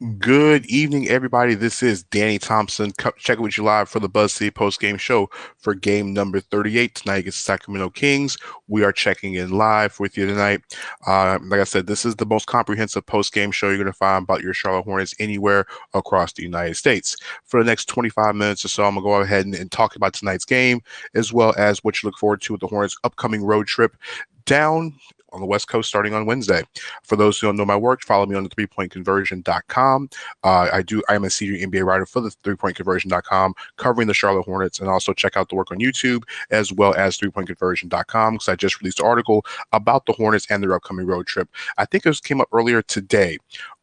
Good evening, everybody. This is Danny Thompson checking with you live for the BuzzCity post-game show for game number 38 tonight against Sacramento Kings. We are checking in live with you tonight. Like I said, this is the most comprehensive post-game show you're going to find about your Charlotte Hornets anywhere across the United States. For the next 25 minutes or so, I'm going to go ahead and talk about tonight's game, as well as what you look forward to with the Hornets' upcoming road trip down on the West Coast starting on Wednesday. For those who don't know my work, follow me on the threepointconversion.com. I am a senior NBA writer for the threepointconversion.com, covering the Charlotte Hornets, and also check out the work on YouTube as well as threepointconversion.com because I just released an article about the Hornets and their upcoming road trip. I think it came up earlier today.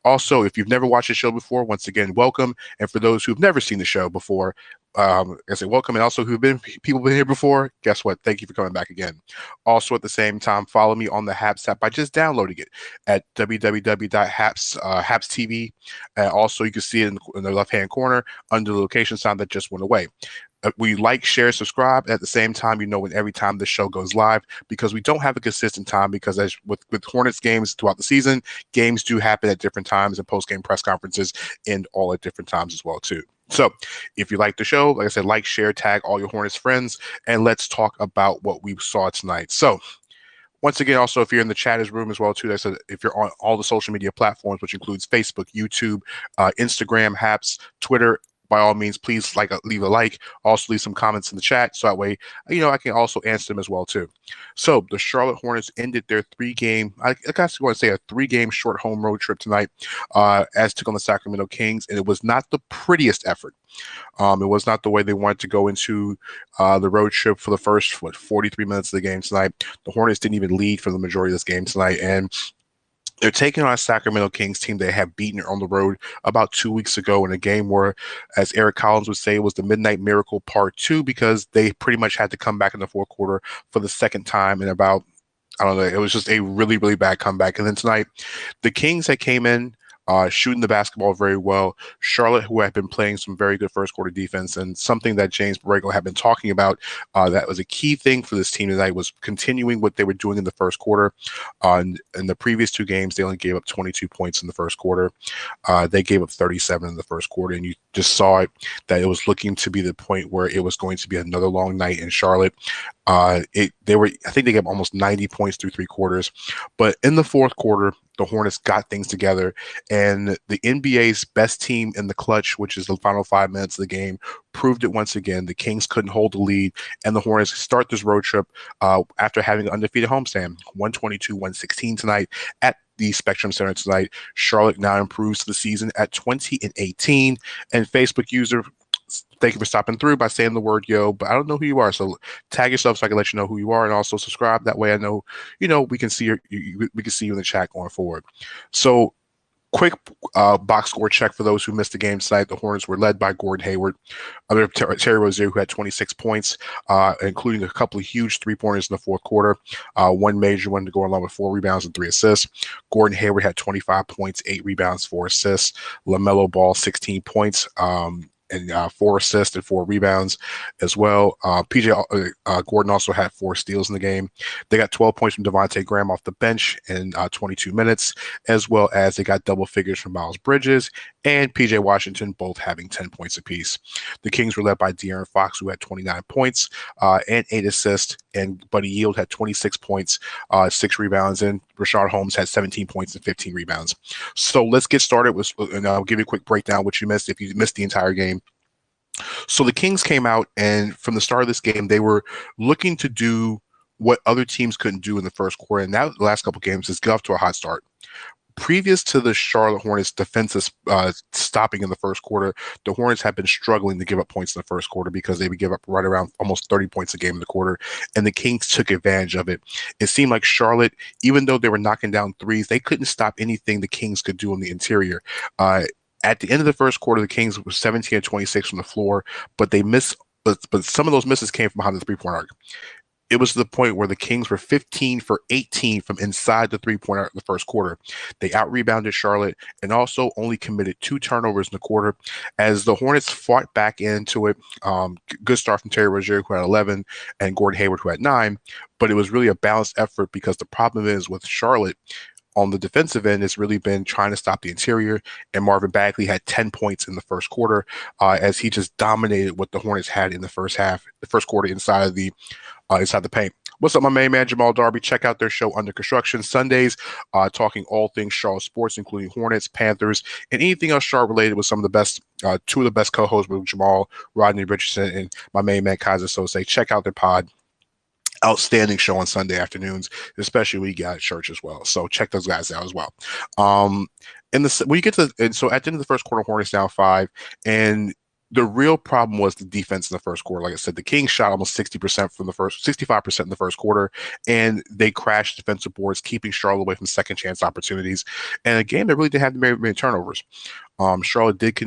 Also, if you've never watched the show before, once again, welcome. And for those who've never seen the show before, I say welcome, and also who've been here before, guess what? Thank you for coming back again. Also, at the same time, follow me on the Haps app by just downloading it at www.haps.tv. Also, you can see it in the left-hand corner under the location sign that just went away. We like, share, subscribe. At the same time, you know when every time the show goes live, because we don't have a consistent time, because as with Hornets games throughout the season, games do happen at different times, and post-game press conferences end all at different times as well too. So if you like the show, like I said, like, share, tag all your Hornets friends, and let's talk about what we saw tonight. So once again, also, if you're in the chatters room as well, too, that's if you're on all the social media platforms, which includes Facebook, YouTube, Instagram, Haps, Twitter, by all means, please leave a like. Also, leave some comments in the chat, so that way, I can also answer them as well, too. So the Charlotte Hornets ended their I guess want to say a three-game short home road trip tonight, as took on the Sacramento Kings, and it was not the prettiest effort. It was not the way they wanted to go into the road trip for the first 43 minutes of the game tonight. The Hornets didn't even lead for the majority of this game tonight, and they're taking on a Sacramento Kings team they have beaten on the road about 2 weeks ago in a game where, as Eric Collins would say, it was the Midnight Miracle Part 2, because they pretty much had to come back in the fourth quarter for the second time in about, I don't know, it was just a really, really bad comeback. And then tonight, the Kings that came in shooting the basketball very well. Charlotte, who had been playing some very good first quarter defense, and something that James Borrego had been talking about, that was a key thing for this team tonight, was continuing what they were doing in the first quarter. In the previous two games, they only gave up 22 points in the first quarter. They gave up 37 in the first quarter, and you just saw it, that it was looking to be the point where it was going to be another long night in Charlotte. I think they gave almost 90 points through three quarters, but in the fourth quarter, the Hornets got things together, and the NBA's best team in the clutch, which is the final 5 minutes of the game, proved it once again. The Kings couldn't hold the lead, and the Hornets start this road trip after having an undefeated homestand, 122-116 tonight at the Spectrum Center tonight. Charlotte now improves the season at 20-18, and Facebook user, thank you for stopping through by saying the word yo, but I don't know who you are, so tag yourself so I can let you know who you are, and also subscribe. That way I know, we can see we can see you in the chat going forward. So quick box score check for those who missed the game tonight. The Hornets were led by Gordon Hayward, other Terry Rozier, who had 26 points, including a couple of huge three-pointers in the fourth quarter, one major one to go along with 4 rebounds and 3 assists. Gordon Hayward had 25 points, 8 rebounds, 4 assists. LaMelo Ball, 16 points, and 4 assists and 4 rebounds as well. PJ Gordon also had 4 steals in the game. They got 12 points from Devontae Graham off the bench in 22 minutes, as well as they got double figures from Miles Bridges and PJ Washington, both having 10 points apiece. The Kings were led by De'Aaron Fox, who had 29 points and 8 assists, and Buddy Yield had 26 points, 6 rebounds, and Rashard Holmes had 17 points and 15 rebounds. So let's get started and I'll give you a quick breakdown what you missed if you missed the entire game. So the Kings came out, and from the start of this game, they were looking to do what other teams couldn't do in the first quarter, and now the last couple games is get off to a hot start. Previous to the Charlotte Hornets defensive stopping in the first quarter, the Hornets had been struggling to give up points in the first quarter because they would give up right around almost 30 points a game in the quarter, and the Kings took advantage of it. It seemed like Charlotte, even though they were knocking down threes, they couldn't stop anything the Kings could do on the interior. At the end of the first quarter, the Kings were 17-26 from the floor, but they missed. But some of those misses came from behind the three-point arc. It was to the point where the Kings were 15 for 18 from inside the three-point arc in the first quarter. They out-rebounded Charlotte and also only committed 2 turnovers in the quarter. As the Hornets fought back into it, good start from Terry Rozier, who had 11, and Gordon Hayward, who had 9. But it was really a balanced effort, because the problem is with Charlotte, on the defensive end, it's really been trying to stop the interior. And Marvin Bagley had 10 points in the first quarter as he just dominated what the Hornets had in the first quarter inside the paint. What's up, my main man, Jamal Darby? Check out their show Under Construction Sundays, talking all things Charlotte sports, including Hornets, Panthers, and anything else Charlotte related with some of the best, two of the best co-hosts with Jamal, Rodney Richardson, and my main man, Kaiser Sose. Check out their pod. Outstanding show on Sunday afternoons, especially when you got church as well. So check those guys out as well. When you get to, and so at the end of the first quarter, Hornets down 5, and the real problem was the defense in the first quarter. Like I said, the Kings shot almost 60% from the first, 65% in the first quarter, and they crashed defensive boards, keeping Charlotte away from second chance opportunities. And a game that really didn't have many turnovers. Charlotte did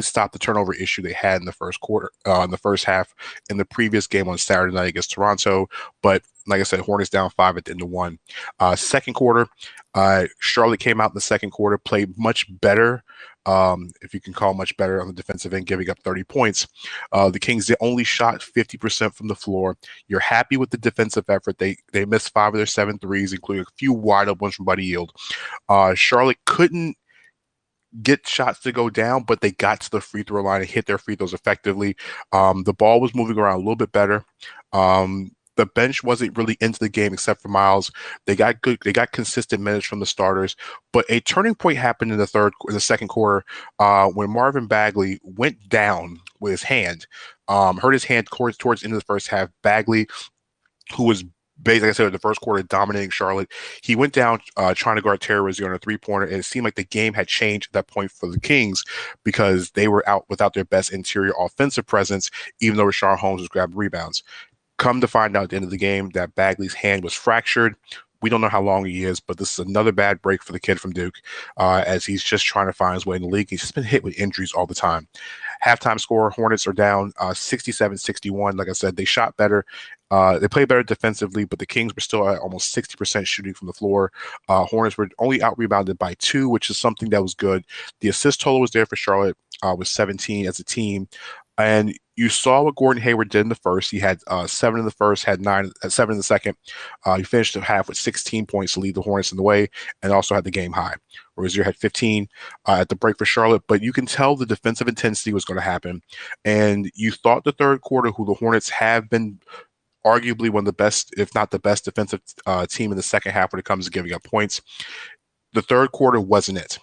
stop the turnover issue they had in the first quarter, in the first half, in the previous game on Saturday night against Toronto. But like I said, Hornets down 5 at the end of 1. Second quarter, Charlotte came out in the second quarter, played much better. If you can call much better on the defensive end, giving up 30 points. The Kings, they only shot 50% from the floor. You're happy with the defensive effort. They missed 5 of their 7 threes, including a few wide open ones from Buddy Hield. Charlotte couldn't get shots to go down, but they got to the free throw line and hit their free throws effectively. The ball was moving around a little bit better. The bench wasn't really into the game except for Miles. They got consistent minutes from the starters, but a turning point happened in the second quarter when Marvin Bagley went down with his hand, hurt his hand towards the end of the first half. Bagley, who was basically, like I said, in the first quarter, dominating Charlotte, he went down trying to guard Terry Rozier on a three-pointer, and it seemed like the game had changed at that point for the Kings because they were out without their best interior offensive presence, even though Rashawn Holmes was grabbing rebounds. Come to find out at the end of the game that Bagley's hand was fractured. We don't know how long he is, but this is another bad break for the kid from Duke as he's just trying to find his way in the league. He's just been hit with injuries all the time. Halftime score, Hornets are down 67-61. Like I said, they shot better. They played better defensively, but the Kings were still at almost 60% shooting from the floor. Hornets were only out-rebounded by 2, which is something that was good. The assist total was there for Charlotte with 17 as a team. And you saw what Gordon Hayward did in the first. He had 7 in the first, had 7 in the second. He finished the half with 16 points to lead the Hornets in the way, and also had the game high. Rozier had 15 at the break for Charlotte, but you can tell the defensive intensity was going to happen. And you thought the third quarter, who the Hornets have been arguably one of the best, if not the best defensive team in the second half when it comes to giving up points. The third quarter wasn't it.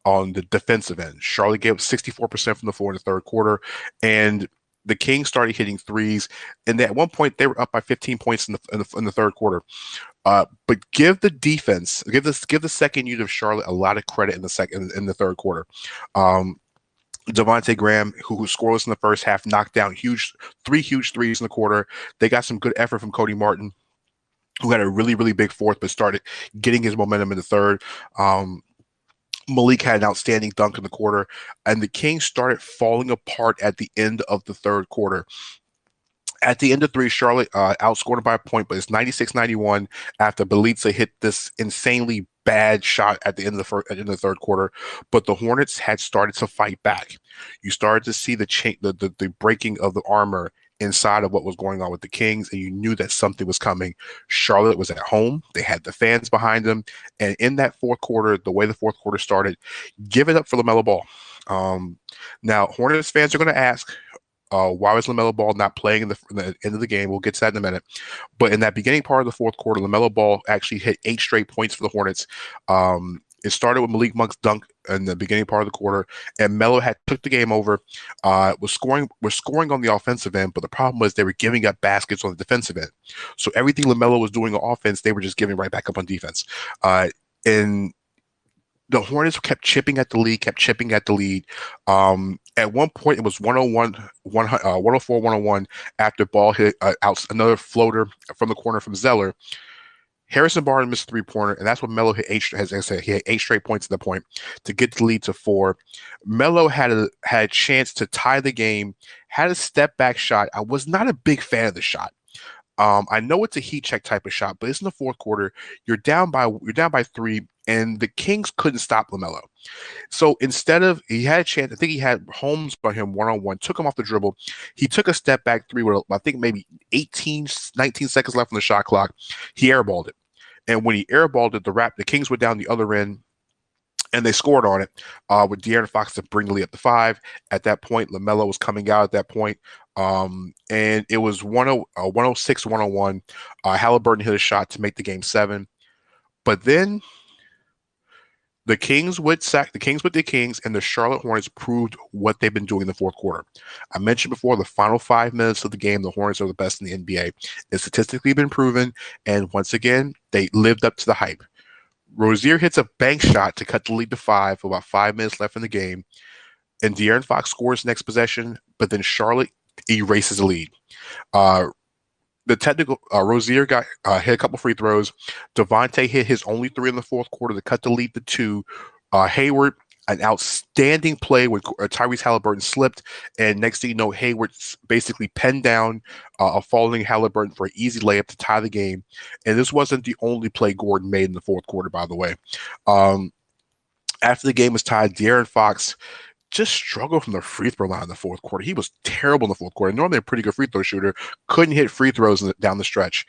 On the defensive end, Charlotte gave up 64% from the floor in the third quarter, and the Kings started hitting threes. And at one point, they were up by 15 points in the third quarter. But give the defense, give the second unit of Charlotte a lot of credit in the third quarter. Devontae Graham, who was scoreless in the first half, knocked down three huge threes in the quarter. They got some good effort from Cody Martin, who had a really, really big fourth, but started getting his momentum in the third. Malik had an outstanding dunk in the quarter, and the Kings started falling apart at the end of the third quarter. At the end of 3, Charlotte outscored by a point, but it's 96-91 after Bjelica hit this insanely bad shot at the end of the third quarter. But the Hornets had started to fight back. You started to see the breaking of the armor inside of what was going on with the Kings, and you knew that something was coming. Charlotte was at home. They had the fans behind them. And in that fourth quarter, the way the fourth quarter started, give it up for LaMelo Ball. Now, Hornets fans are going to ask, why was LaMelo Ball not playing in the end of the game? We'll get to that in a minute. But in that beginning part of the fourth quarter, LaMelo Ball actually hit 8 straight points for the Hornets. It started with Malik Monk's dunk in the beginning part of the quarter, and Melo had took the game over. Was scoring on the offensive end, but the problem was they were giving up baskets on the defensive end. So everything LaMelo was doing on offense, they were just giving right back up on defense. And the Hornets kept chipping at the lead. At one point, it was 104-101 after Ball hit out another floater from the corner from Zeller. Harrison Barnes missed a 3-pointer, and that's when Melo hit 8. As I said, he had 8 straight points at that point to get the lead to 4. Melo had a chance to tie the game, had a step back shot. I was not a big fan of the shot. I know it's a heat check type of shot, but it's in the fourth quarter. You're down by 3, and the Kings couldn't stop LaMelo. So instead of, he had a chance, I think he had Holmes by him one-on-one, took him off the dribble. He took a step back 3 with, I think, maybe 19 seconds left on the shot clock. He airballed it. And when he airballed it, the Kings were down the other end and they scored on it with De'Aaron Fox to bring the lead up to 5. At that point, LaMelo was coming out at that point. And it was 106 101. Halliburton hit a shot to make the game 7. But then the Kings with the Kings, and the Charlotte Hornets proved what they've been doing in the fourth quarter. I mentioned before the final 5 minutes of the game, the Hornets are the best in the NBA. It's statistically been proven, and once again, they lived up to the hype. Rozier hits a bank shot to cut the lead to 5 with about 5 minutes left in the game, and De'Aaron Fox scores next possession, but then Charlotte erases the lead. The technical Rozier got hit a couple free throws. Devontae hit his only 3 in the fourth quarter to cut the lead to 2. Hayward, an outstanding play with Tyrese Halliburton slipped, and next thing you know, Hayward basically penned down a falling Halliburton for an easy layup to tie the game. And this wasn't the only play Gordon made in the fourth quarter, by the way. After the game was tied, De'Aaron Fox just struggled from the free throw line in the fourth quarter. He was terrible in the fourth quarter. Normally a pretty good free throw shooter, couldn't hit free throws down the stretch.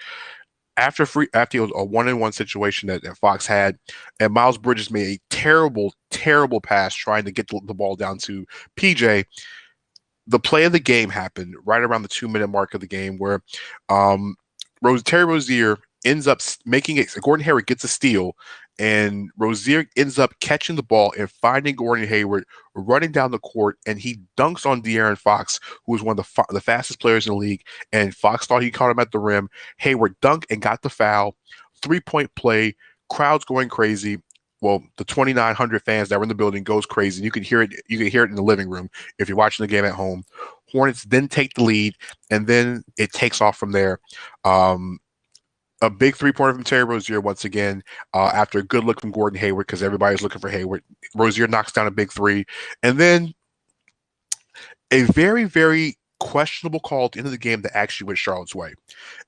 After it was a 1-on-1 situation that Fox had, and Miles Bridges made a terrible, terrible pass trying to get the ball down to PJ. The play of the game happened right around the 2-minute mark of the game where Terry Rozier ends up making it. Gordon Hayward gets a steal, and Rozier ends up catching the ball and finding Gordon Hayward running down the court, and he dunks on De'Aaron Fox, who was one of the fastest players in the league, and Fox thought he caught him at the rim. Hayward dunked and got the foul. 3-point play, crowd's going crazy. Well, the 2,900 fans that were in the building goes crazy. You can hear it. You can hear it in the living room if you're watching the game at home. Hornets then take the lead, and then it takes off from there. A big 3-pointer from Terry Rozier once again after a good look from Gordon Hayward because everybody's looking for Hayward. Rozier knocks down a big 3. And then a very, very questionable call at the end of the game that actually went Charlotte's way.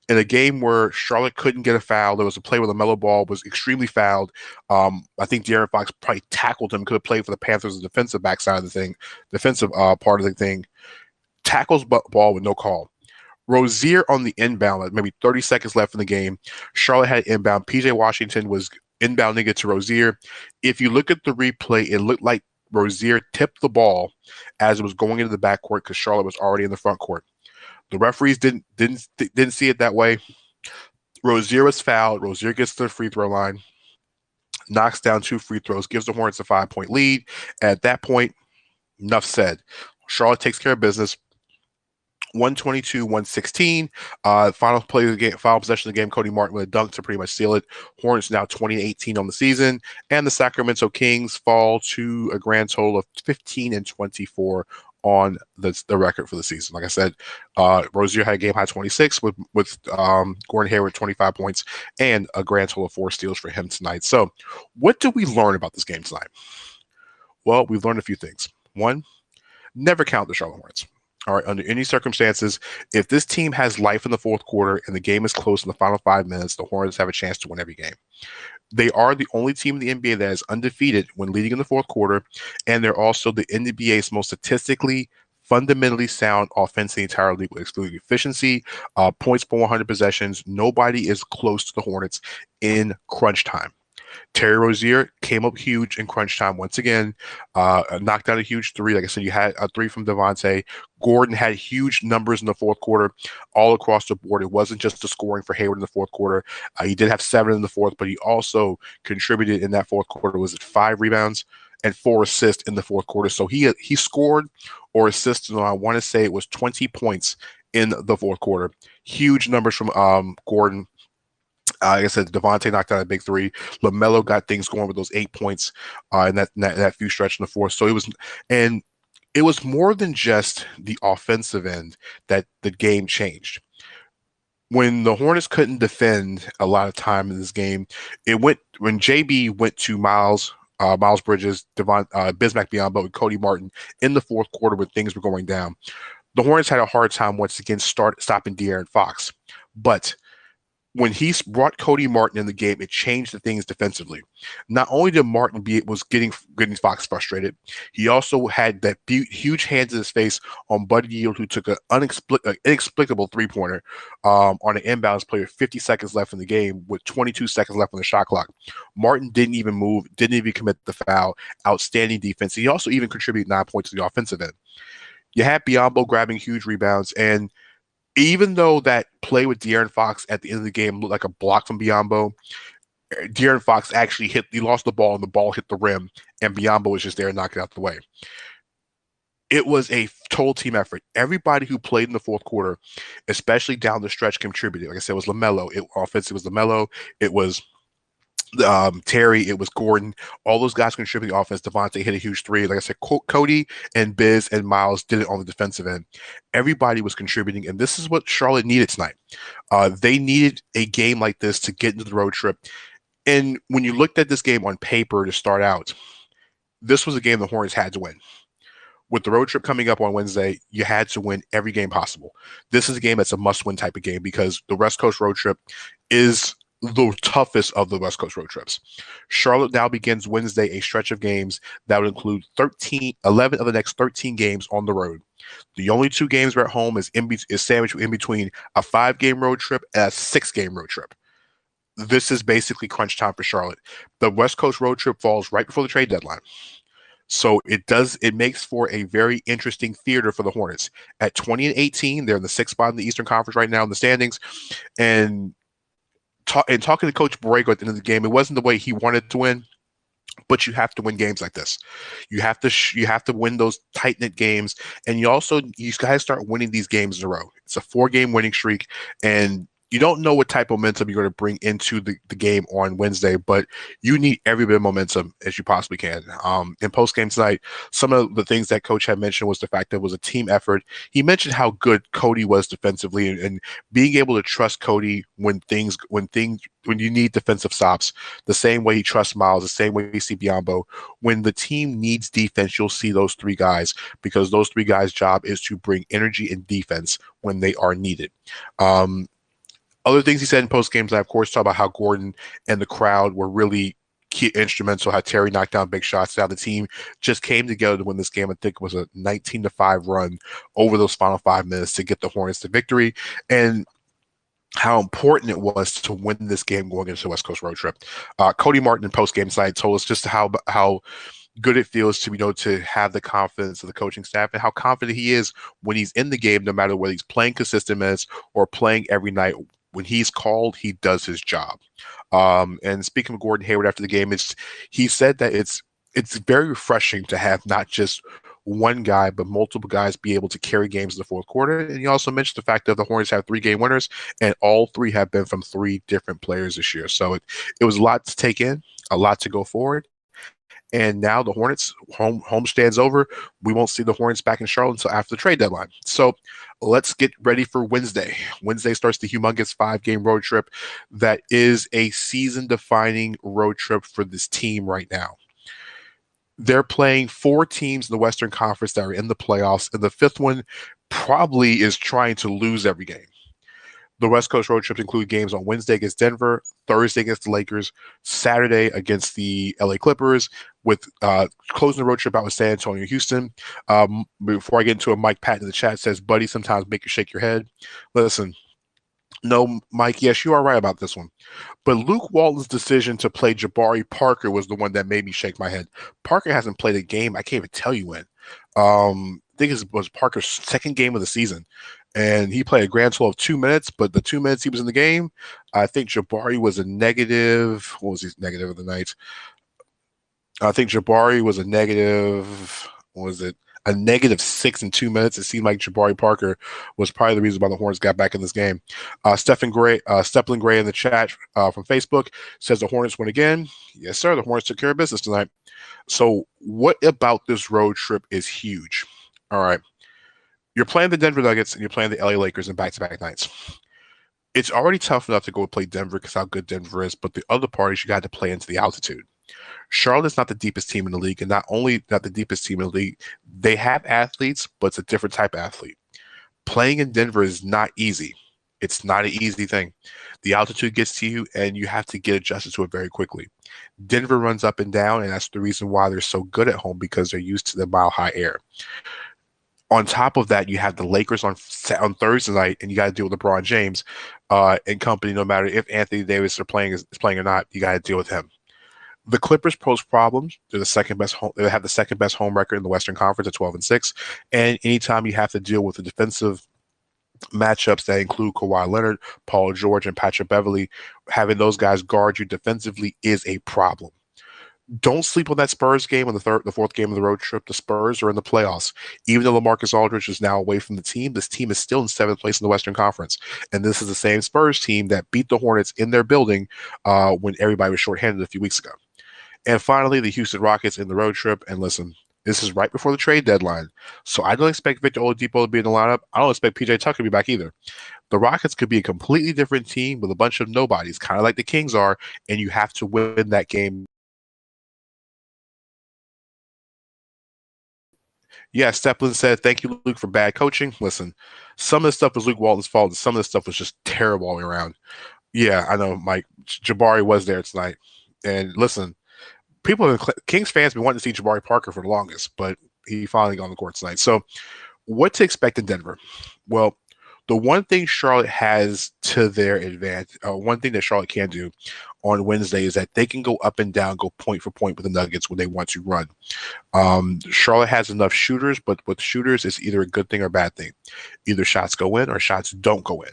In a game where Charlotte couldn't get a foul, there was a play where LaMelo Ball was extremely fouled. I think De'Aaron Fox probably tackled him, could have played for the Panthers' defensive backside of the thing, defensive part of the thing. Tackles Ball with no call. Rozier on the inbound, maybe 30 seconds left in the game. Charlotte had inbound. PJ Washington was inbounding it to Rozier. If you look at the replay, it looked like Rozier tipped the ball as it was going into the backcourt because Charlotte was already in the front court. The referees didn't see it that way. Rozier was fouled. Rozier gets to the free throw line, knocks down 2 free throws, gives the Hornets a 5-point lead. At that point, enough said. Charlotte takes care of business. 122-116. Final play of the game, final possession of the game, Cody Martin with a dunk to pretty much seal it. Hornets now 20-18 on the season, and the Sacramento Kings fall to a grand total of 15-24 on the record for the season. Like I said, Rozier had a game high 26 with Gordon Hayward 25 points and a grand total of 4 steals for him tonight. So, what did we learn about this game tonight? Well, we've learned a few things. One, never count the Charlotte Hornets. All right, under any circumstances, if this team has life in the fourth quarter and the game is close in the final 5 minutes, the Hornets have a chance to win every game. They are the only team in the NBA that is undefeated when leading in the fourth quarter, and they're also the NBA's most statistically, fundamentally sound offense in the entire league, excluding efficiency, points per 100 possessions. Nobody is close to the Hornets in crunch time. Terry Rozier came up huge in crunch time once again, knocked out a huge 3. Like I said, you had a 3 from Devontae. Gordon had huge numbers in the fourth quarter all across the board. It wasn't just the scoring for Hayward in the fourth quarter. He did have 7 in the fourth, but he also contributed in that fourth quarter. Was it 5 rebounds and 4 assists in the fourth quarter? So he scored or assisted on, I want to say it was 20 points in the fourth quarter. Huge numbers from Gordon. Like I said, Devontae knocked out a big 3. LaMelo got things going with those 8 points in that few stretch in the fourth. So it was more than just the offensive end that the game changed. When the Hornets couldn't defend a lot of time in this game, when JB went to Miles Bridges, Bismack Biyombo, and Cody Martin in the fourth quarter when things were going down. The Hornets had a hard time once again stopping De'Aaron Fox, but when he brought Cody Martin in the game, it changed the things defensively. Not only did Martin was getting Fox frustrated, he also had that huge hands in his face on Buddy Yield, who took an inexplicable 3-pointer on an inbounds play with 50 seconds left in the game with 22 seconds left on the shot clock. Martin didn't even move, didn't even commit the foul. Outstanding defense. He also even contributed 9 points to the offensive end. You had Biyombo grabbing huge rebounds, and even though that play with De'Aaron Fox at the end of the game looked like a block from Biyombo, De'Aaron Fox actually he lost the ball and the ball hit the rim, and Biyombo was just there and knocked it out the way. It was a total team effort. Everybody who played in the fourth quarter, especially down the stretch, contributed. Like I said, it was LaMelo. Offense, it was LaMelo. It was Terry, it was Gordon. All those guys contributing offense. Devontae hit a huge three. Like I said, Cody and Biz and Miles did it on the defensive end. Everybody was contributing, and this is what Charlotte needed tonight. They needed a game like this to get into the road trip. And when you looked at this game on paper to start out, this was a game the Hornets had to win. With the road trip coming up on Wednesday, you had to win every game possible. This is a game that's a must-win type of game because the West Coast road trip is the toughest of the West Coast road trips. Charlotte now begins Wednesday a stretch of games that would include 11 of the next 13 games on the road. The only 2 games are at home is sandwiched in between a 5-game road trip and a 6-game road trip. This is basically crunch time for Charlotte. The West Coast road trip falls right before the trade deadline. So it makes for a very interesting theater for the Hornets. At 20-18, they're in the 6th spot in the Eastern Conference right now in the standings. And talking to Coach Borrego at the end of the game, it wasn't the way he wanted to win, but you have to win games like this. You have to win those tight knit games, and you guys start winning these games in a row. It's a 4-game winning streak, and you don't know what type of momentum you're going to bring into the game on Wednesday, but you need every bit of momentum as you possibly can. In post-game tonight, some of the things that Coach had mentioned was the fact that it was a team effort. He mentioned how good Cody was defensively and being able to trust Cody when you need defensive stops, the same way he trusts Miles, the same way you see Biyombo. When the team needs defense, you'll see those 3 guys because those 3 guys' job is to bring energy and defense when they are needed. Other things he said in post games, I of course talk about how Gordon and the crowd were really instrumental, how Terry knocked down big shots, how the team just came together to win this game. I think it was a 19-5 run over those final 5 minutes to get the Hornets to victory, and how important it was to win this game going into the West Coast road trip. Cody Martin in post game side told us just how good it feels to have the confidence of the coaching staff and how confident he is when he's in the game, no matter whether he's playing consistent minutes or playing every night. When he's called, he does his job. And speaking of Gordon Hayward after the game, he said that it's very refreshing to have not just one guy, but multiple guys be able to carry games in the fourth quarter. And he also mentioned the fact that the Hornets have 3-game winners, and all 3 have been from 3 different players this year. So it was a lot to take in, a lot to go forward. And now the Hornets homestands over. We won't see the Hornets back in Charlotte until after the trade deadline. So let's get ready for Wednesday. Wednesday starts the humongous 5-game road trip that is a season-defining road trip for this team right now. They're playing 4 teams in the Western Conference that are in the playoffs, and the 5th one probably is trying to lose every game. The West Coast road trips include games on Wednesday against Denver, Thursday against the Lakers, Saturday against the LA Clippers, with closing the road trip out with San Antonio, Houston. Before I get into it, Mike Patton in the chat says, "Buddy, sometimes make you shake your head." Listen, no, Mike, yes, you are right about this one. But Luke Walton's decision to play Jabari Parker was the one that made me shake my head. Parker hasn't played a game. I can't even tell you when. I think it was Parker's 2nd game of the season. And he played a grand total of 2 minutes, but the 2 minutes he was in the game, I think Jabari was a negative. What was his negative of the night? I think Jabari was a negative. What was it? A -6 in 2 minutes. It seemed like Jabari Parker was probably the reason why the Hornets got back in this game. Stephen Gray in the chat from Facebook says the Hornets win again. Yes, sir. The Hornets took care of business tonight. So what about this road trip is huge? All right. You're playing the Denver Nuggets and you're playing the LA Lakers in back-to-back nights. It's already tough enough to go play Denver because how good Denver is, but the other part is you got to play into the altitude. Charlotte's not the deepest team in the league, and not only not the deepest team in the league, they have athletes, but it's a different type of athlete. Playing in Denver is not easy. It's not an easy thing. The altitude gets to you, and you have to get adjusted to it very quickly. Denver runs up and down, and that's the reason why they're so good at home because they're used to the mile high air. On top of that, you have the Lakers on Thursday night, and you got to deal with LeBron James and company. No matter if Anthony Davis is playing or not, you got to deal with him. The Clippers pose problems. They're the second best home. They have the second best home record in the Western Conference at 12-6. And anytime you have to deal with the defensive matchups that include Kawhi Leonard, Paul George, and Patrick Beverly, having those guys guard you defensively is a problem. Don't sleep on that Spurs game on the fourth game of the road trip. The Spurs are in the playoffs. Even though LaMarcus Aldridge is now away from the team, this team is still in seventh place in the Western Conference. And this is the same Spurs team that beat the Hornets in their building when everybody was shorthanded a few weeks ago. And finally, the Houston Rockets in the road trip. And listen, this is right before the trade deadline. So I don't expect Victor Oladipo to be in the lineup. I don't expect PJ Tucker to be back either. The Rockets could be a completely different team with a bunch of nobodies, kind of like the Kings are, and you have to win that game. Yeah, Steplin said, thank you, Luke, for bad coaching. Listen, some of the stuff was Luke Walton's fault, and some of the stuff was just terrible all the way around. Yeah, I know, Mike. Jabari was there tonight. And listen, Kings fans been wanting to see Jabari Parker for the longest, but he finally got on the court tonight. So what to expect in Denver? Well, the one thing Charlotte has to their advantage, one thing that Charlotte can do on Wednesday is that they can go up and down, go point for point with the Nuggets when they want to run. Charlotte has enough shooters, but with shooters, it's either a good thing or a bad thing. Either shots go in or shots don't go in.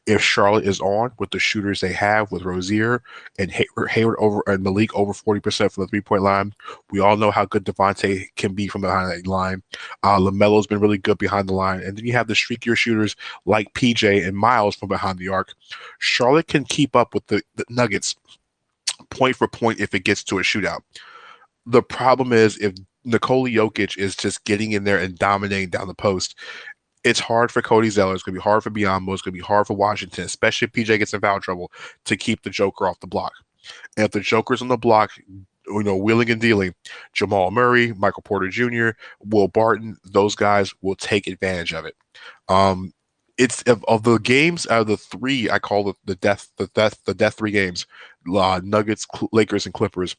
If Charlotte is on with the shooters they have with Rozier and Hayward over and Malik over 40% from the 3-point line, we all know how good Devontae can be from behind that line. LaMelo's been really good behind the line. And then you have the streakier shooters like PJ and Miles from behind the arc. Charlotte can keep up with the Nuggets point for point if it gets to a shootout. The problem is if Nikola Jokic is just getting in there and dominating down the post, it's hard for Cody Zeller. It's going to be hard for Biyombo. It's going to be hard for Washington, especially if PJ gets in foul trouble, to keep the Joker off the block. And if the Joker's on the block, wheeling and dealing, Jamal Murray, Michael Porter Jr., Will Barton, those guys will take advantage of it. It's of the games out of the three, I call the death three games, Nuggets, Lakers, and Clippers.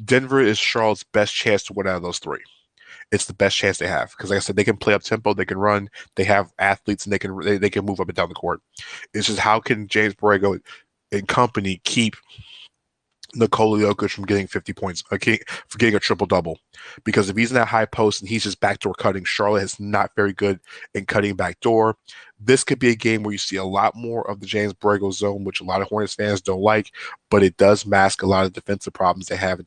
Denver is Charlotte's best chance to win out of those three. It's the best chance they have because, like I said, they can play up tempo, they can run, they have athletes, and they can move up and down the court. It's just how can James Borrego and company keep Nikola Jokic from getting 50 points, for getting a triple-double. Because if he's in that high post and he's just backdoor cutting, Charlotte is not very good in cutting backdoor. This could be a game where you see a lot more of the James Borrego zone, which a lot of Hornets fans don't like, but it does mask a lot of defensive problems they have and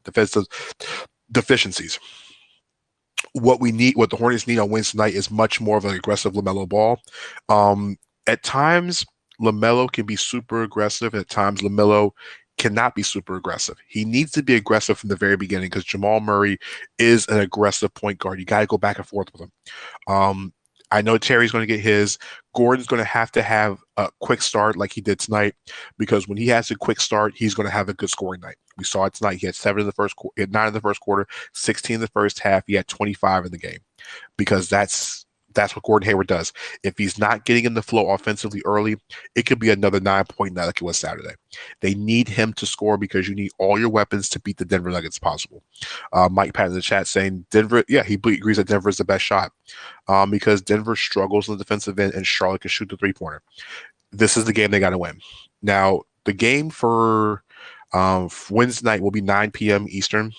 defensive deficiencies. What the Hornets need on Wednesday night is much more of an aggressive LaMelo ball. At times, LaMelo can be super aggressive. At times, LaMelo cannot be super aggressive. He needs to be aggressive from the very beginning because Jamal Murray is an aggressive point guard. You got to go back and forth with him. I know Terry's going to get his. Gordon's going to have a quick start like he did tonight because when he has a quick start, he's going to have a good scoring night. We saw it tonight. He had 7 in the first quarter, 9 in the first quarter, 16 in the first half. He had 25 in the game because that's what Gordon Hayward does. If he's not getting in the flow offensively early, it could be another 9-point night like it was Saturday. They need him to score because you need all your weapons to beat the Denver Nuggets possible. Mike Patton in the chat saying Denver, yeah, he agrees that Denver is the best shot because Denver struggles on the defensive end and Charlotte can shoot the three-pointer. This is the game they got to win. Now, the game for Wednesday night will be 9 p.m. Eastern.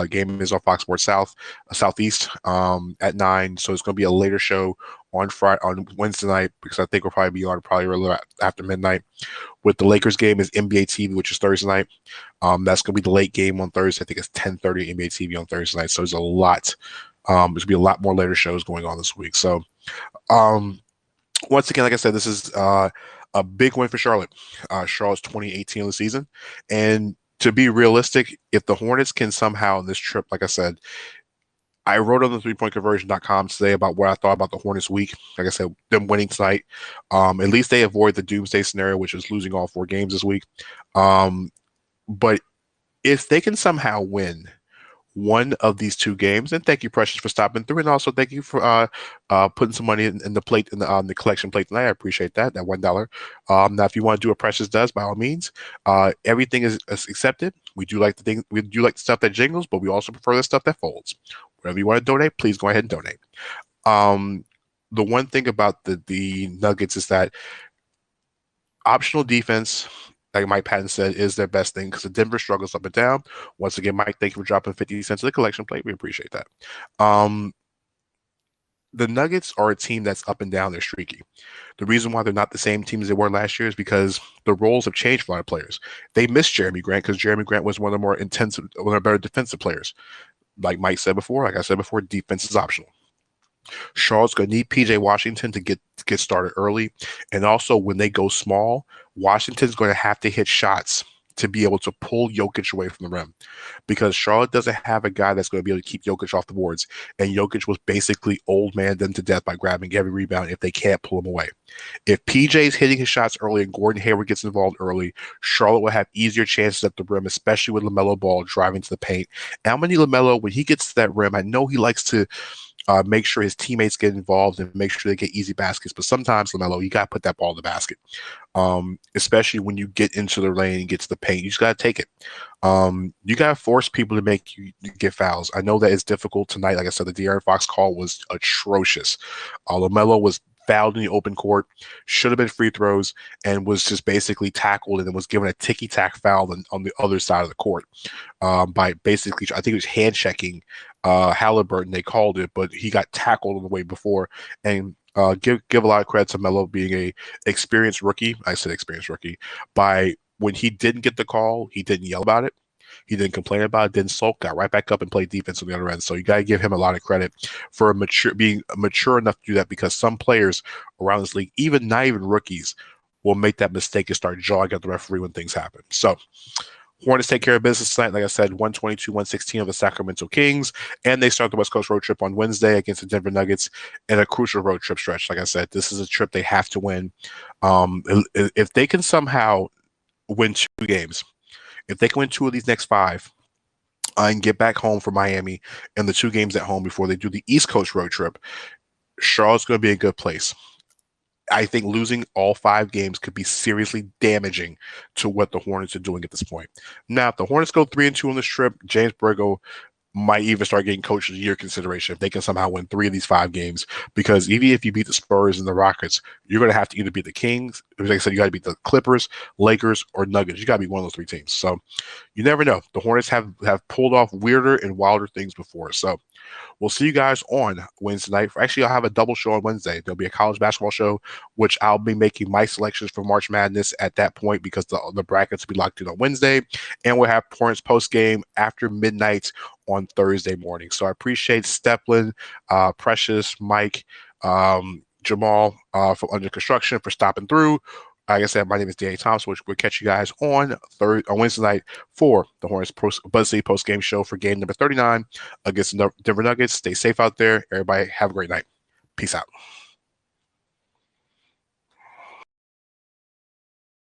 Game is on Fox Sports Southeast at 9. So it's going to be a later show on Wednesday night because I think we'll probably be on probably a little after midnight. With the Lakers game is NBA TV, which is Thursday night. That's going to be the late game on Thursday. I think it's 10:30 NBA TV on Thursday night. So there's a lot. There's going to be a lot more later shows going on this week. So once again, like I said, this is a big win for Charlotte. Charlotte's 2018 of the season. And to be realistic, if the Hornets can somehow in this trip, like I said, I wrote on the 3pointconversion.com today about what I thought about the Hornets week. Like I said, them winning tonight. At least they avoid the doomsday scenario, which is losing all 4 games this week. But if they can somehow win one of these two games. And thank you, Precious, for stopping through, and also thank you for putting some money in the plate in the collection plate tonight. I appreciate that. That $1. Now, if you want to do what Precious does, by all means, everything is accepted. We do like the stuff that jingles, but we also prefer the stuff that folds. Whatever you want to donate, please go ahead and donate. The one thing about the Nuggets is that optional defense, like Mike Patton said, is their best thing because the Denver struggles up and down. Once again, Mike, thank you for dropping 50 cents in the collection plate. We appreciate that. The Nuggets are a team that's up and down. They're streaky. The reason why they're not the same team as they were last year is because the roles have changed for a lot of players. They missed Jeremy Grant because Jeremy Grant was one of the more intensive, one of the better defensive players. Like Mike said before, like I said before, defense is optional. Charlotte's going to need PJ Washington to get started early. And also, when they go small, Washington's going to have to hit shots to be able to pull Jokic away from the rim because Charlotte doesn't have a guy that's going to be able to keep Jokic off the boards. And Jokic was basically old man them to death by grabbing every rebound if they can't pull him away. If PJ's hitting his shots early and Gordon Hayward gets involved early, Charlotte will have easier chances at the rim, especially with LaMelo Ball driving to the paint. And I'm going to need LaMelo, when he gets to that rim, I know he likes to make sure his teammates get involved and make sure they get easy baskets. But sometimes, LaMelo, you got to put that ball in the basket, especially when you get into the lane and get to the paint. You just got to take it. You got to force people to make you get fouls. I know that it's difficult tonight. Like I said, the De'Aaron Fox call was atrocious. LaMelo was fouled in the open court, should have been free throws, and was just basically tackled and then was given a ticky-tack foul on the other side of the court by basically, I think it was hand-checking Halliburton, they called it, but he got tackled on the way before. And give a lot of credit to Melo being a experienced rookie. I said experienced rookie. By when he didn't get the call, he didn't yell about it. He didn't complain about it, didn't sulk, got right back up and played defense on the other end. So you got to give him a lot of credit for being mature enough to do that, because some players around this league, even not even rookies, will make that mistake and start jawing at the referee when things happen. So Hornets take care of business tonight. Like I said, 122-116 of the Sacramento Kings, and they start the West Coast road trip on Wednesday against the Denver Nuggets in a crucial road trip stretch. Like I said, this is a trip they have to win. If they can somehow win 2 games, if they can win 2 of these next 5 and get back home for Miami and the 2 games at home before they do the East Coast road trip, Charlotte's going to be a good place. I think losing all 5 games could be seriously damaging to what the Hornets are doing at this point. Now, if the Hornets go 3-2 on this trip, James Borrego might even start getting Coach of the Year consideration if they can somehow win 3 of these 5 games. Because even if you beat the Spurs and the Rockets, you're going to have to either beat the Kings, like I said, you got to beat the Clippers, Lakers, or Nuggets. You got to beat one of those 3 teams. So you never know. The Hornets have pulled off weirder and wilder things before. So we'll see you guys on Wednesday night. Actually, I'll have a double show on Wednesday. There'll be a college basketball show, which I'll be making my selections for March Madness at that point because the brackets will be locked in on Wednesday. And we'll have Hornets post game after midnight on Thursday morning. So I appreciate Steplin, Precious, Mike, Jamal from Under Construction for stopping through. Like I said, my name is Danny Thompson. We'll catch you guys on Wednesday night for the Hornets BuzzCity post-game show for game number 39 against the Denver Nuggets. Stay safe out there. Everybody have a great night. Peace out.